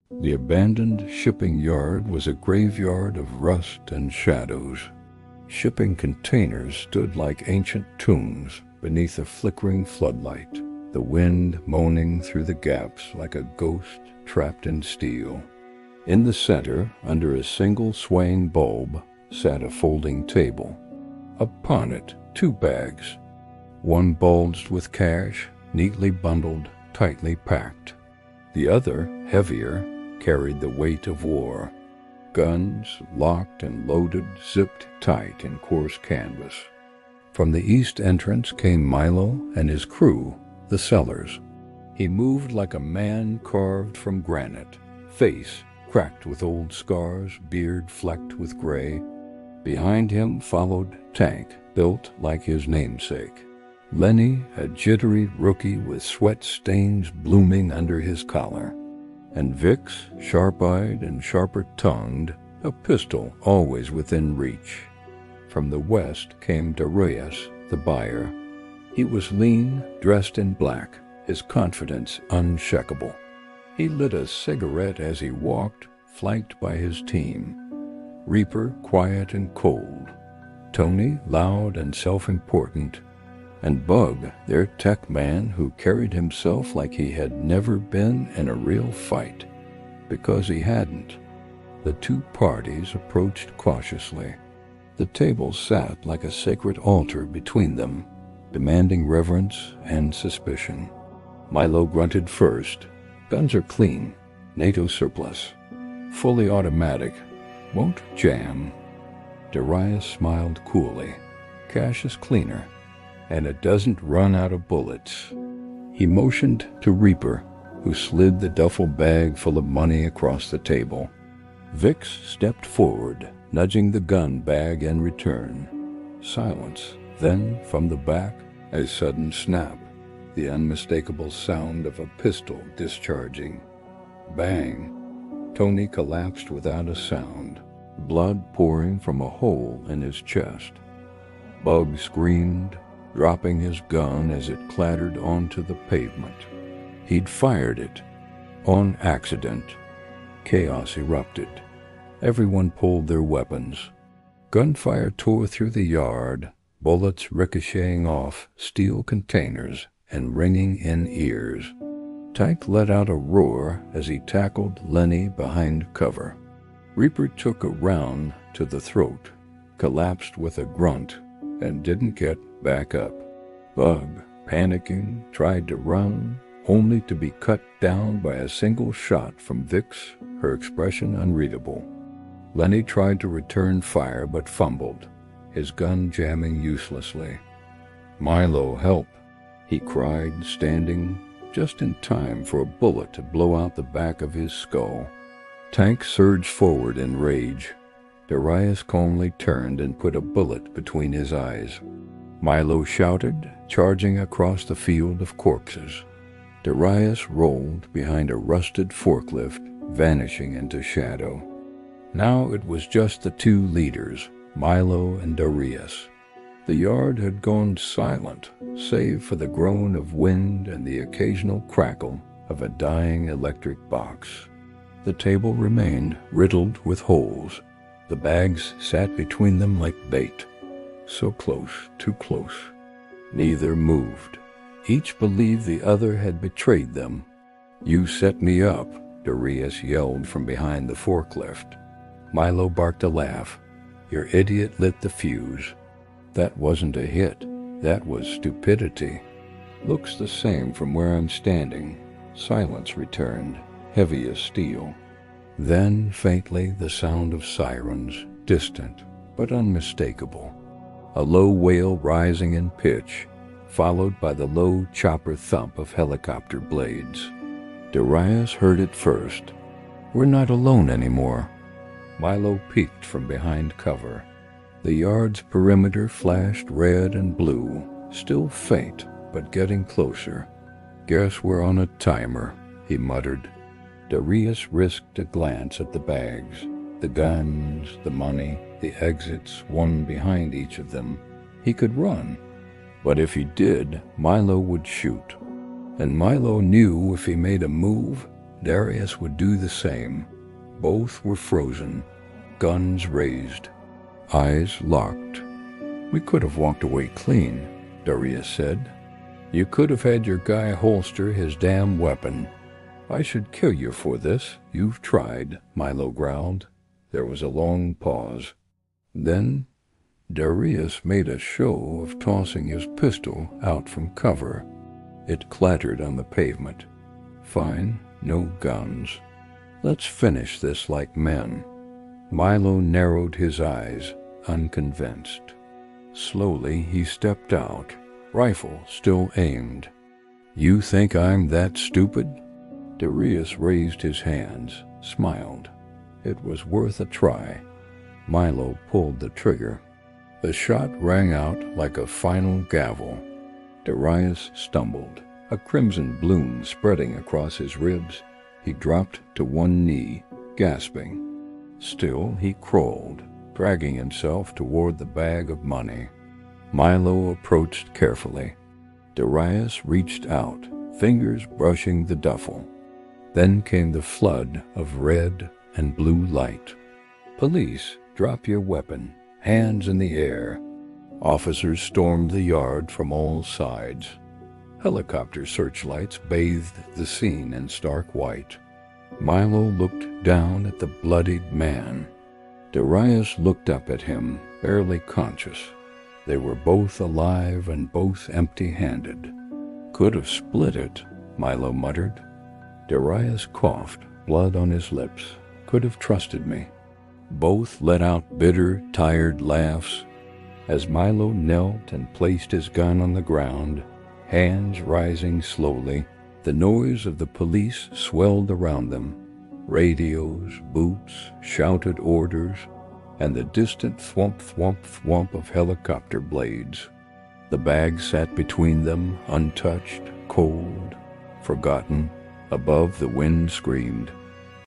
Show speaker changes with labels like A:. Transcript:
A: The abandoned shipping yard was a graveyard of rust and shadows. Shipping containers stood like ancient tombs beneath a flickering floodlight, the wind moaning through the gaps like a ghost trapped in steel. In the center, under a single swaying bulb, sat a folding table. Upon it, 2 bags. One bulged with cash, neatly bundled, tightly packed. The other, heavier, carried the weight of war. Guns, locked and loaded, zipped tight in coarse canvas. From the east entrance came Milo and his crew, the Sellers. He moved like a man carved from granite, face cracked with old scars, beard flecked with gray. Behind him followed Tank, built like his namesake. Lenny, a jittery rookie with sweat stains blooming under his collar. And Vix, sharp-eyed and sharper-tongued, a pistol always within reach. From the west came Darius, the buyer. He was lean, dressed in black, his confidence unshakable. He lit a cigarette as he walked, flanked by his team. Reaper, quiet and cold. Tony, loud and self-important. And Bug, their tech man who carried himself like he had never been in a real fight. Because he hadn't. The 2 parties approached cautiously. The table sat like a sacred altar between them, demanding reverence and suspicion. Milo grunted first. Guns are clean, NATO surplus. Fully automatic, won't jam. Darius smiled coolly. Cash is cleaner, and it doesn't run out of bullets. He motioned to Reaper, who slid the duffel bag full of money across the table. Vix stepped forward, nudging the gun bag in return. Silence. Then, from the back, a sudden snap, the unmistakable sound of a pistol discharging. Bang! Tony collapsed without a sound, blood pouring from a hole in his chest. Bug screamed, dropping his gun as it clattered onto the pavement. He'd fired it, on accident. Chaos erupted. Everyone pulled their weapons. Gunfire tore through the yard, bullets ricocheting off steel containers and ringing in ears. Tank let out a roar as he tackled Lenny behind cover. Reaper took a round to the throat, collapsed with a grunt, and didn't get back up. Bug, panicking, tried to run, only to be cut down by a single shot from Vix, her expression unreadable. Lenny tried to return fire but fumbled, his gun jamming uselessly. "Milo, help!" he cried, standing just in time for a bullet to blow out the back of his skull. Tank surged forward in rage. Darius calmly turned and put a bullet between his eyes. Milo shouted, charging across the field of corpses. Darius rolled behind a rusted forklift, vanishing into shadow. Now it was just the 2 leaders, Milo and Darius. The yard had gone silent, save for the groan of wind and the occasional crackle of a dying electric box. The table remained riddled with holes. The bags sat between them like bait. So close, too close. Neither moved. Each believed the other had betrayed them. "You set me up," Darius yelled from behind the forklift. Milo barked a laugh. "Your idiot lit the fuse." "That wasn't a hit. That was stupidity." "Looks the same from where I'm standing." Silence returned, heavy as steel. Then, faintly, the sound of sirens, distant but unmistakable. A low wail rising in pitch, followed by the low chopper thump of helicopter blades. Darius heard it first. "We're not alone anymore." Milo peeked from behind cover. The yard's perimeter flashed red and blue, still faint, but getting closer. "Guess we're on a timer," he muttered. Darius risked a glance at the bags, the guns, the money, the exits, one behind each of them. He could run, but if he did, Milo would shoot. And Milo knew if he made a move, Darius would do the same. Both were frozen, guns raised, eyes locked. "We could have walked away clean," Darius said. "You could have had your guy holster his damn weapon." "I should kill you for this. You've tried," Milo growled. There was a long pause. Then Darius made a show of tossing his pistol out from cover. It clattered on the pavement. "Fine, no guns. Let's finish this like men." Milo narrowed his eyes, unconvinced. Slowly he stepped out, rifle still aimed. "You think I'm that stupid?" Darius raised his hands, smiled. It was worth a try. Milo pulled the trigger. The shot rang out like a final gavel. Darius stumbled, a crimson bloom spreading across his ribs. He dropped to one knee, gasping. Still he crawled, dragging himself toward the bag of money. Milo approached carefully. Darius reached out, fingers brushing the duffel. Then came the flood of red and blue light. "Police, drop your weapon, hands in the air." Officers stormed the yard from all sides. Helicopter searchlights bathed the scene in stark white. Milo looked down at the bloodied man. Darius looked up at him, barely conscious. They were both alive and both empty-handed. "Could have split it," Milo muttered. Darius coughed, blood on his lips. "Could have trusted me." Both let out bitter, tired laughs. As Milo knelt and placed his gun on the ground, hands rising slowly, the noise of the police swelled around them. Radios, boots, shouted orders, and the distant thwomp, thwomp, thwomp of helicopter blades. The bag sat between them, untouched, cold, forgotten. Above, the wind screamed,